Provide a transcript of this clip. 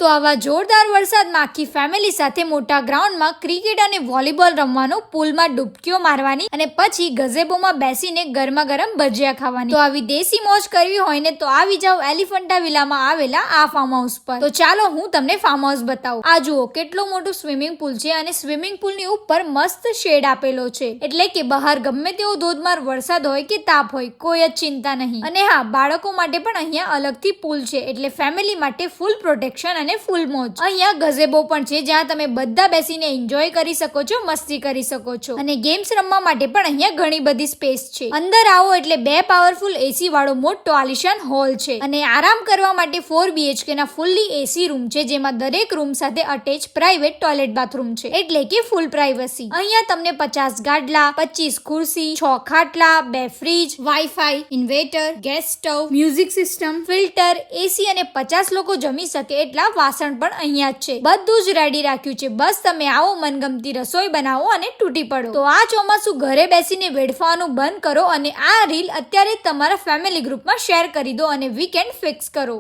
તો આવા જોરદાર વરસાદમાં આખી ફેમિલી સાથે મોટા ગ્રાઉન્ડમાં ક્રિકેટ અને વોલીબોલ રમવાનું, પૂલમાં ડૂબકીઓ મારવાની અને પછી ગઝેબોમાં બેસીને ગરમા ગરમ ભજીયા ખાવાની. તો આવી દેશી મોજ કરવી હોય ને તો આવી જાવ એલિફન્ટા વિલામાં આવેલા આ ફાર્મ હાઉસ પર. તો ચાલો હું તમને ફાર્મ હાઉસ બતાવું. આ જુઓ કેટલો મોટો સ્વિમિંગ પુલ છે અને સ્વિમિંગ પુલની ઉપર મસ્ત શેડ આપેલો છે, એટલે કે બહાર ગમે તેવો ધોધમાર વરસાદ હોય કે તાપ હોય કોઈ જ ચિંતા નહીં. અને હા, બાળકો માટે પણ અહીંયા અલગથી પુલ છે, એટલે ફેમિલી માટે ફૂલ પ્રોટેક્શન અને ફૂલ મોજ. અહીંયા ગઝેબો પણ છે જ્યાં તમે બધા બેસીને એન્જોય કરી શકો છો, મસ્તી કરી શકો છો અને ગેમ્સ રમવા માટે પણ અહીંયા ઘણી બધી સ્પેસ છે. અંદર આવો એટલે 2 પાવરફુલ એસી વાળો મોટો આલિશાન હોલ છે અને આરામ કરવા માટે 4 BHK ના ફૂલ્લી એસી રૂમ છે, જેમાં દરેક રૂમ સાથે અટેચ પ્રાઇવેટ ટોયલેટ બાથરૂમ છે, એટલે કે ફૂલ પ્રાઇવસી. અહીંયા તમને 50 ગાડલા, 25 ખુરશી, 6 ખાટલા, 2 fridge, wifi, inverter, gas stove, music system, filter, AC અને 50 લોકો જમી શકે એટલા વાસણ પણ અહીંયા જ છે. બધું જ રેડી રાખ્યું છે, બસ તમે આવો, મનગમતી રસોઈ બનાવો અને તૂટી પડો. તો આ ચોમાસું ઘરે બેસીને વેડફવાનું બંધ કરો અને આ રીલ અત્યારે તમારા ફેમિલી ગ્રુપમાં શેર કરી દો અને વીકેન્ડ ફિક્સ કરો.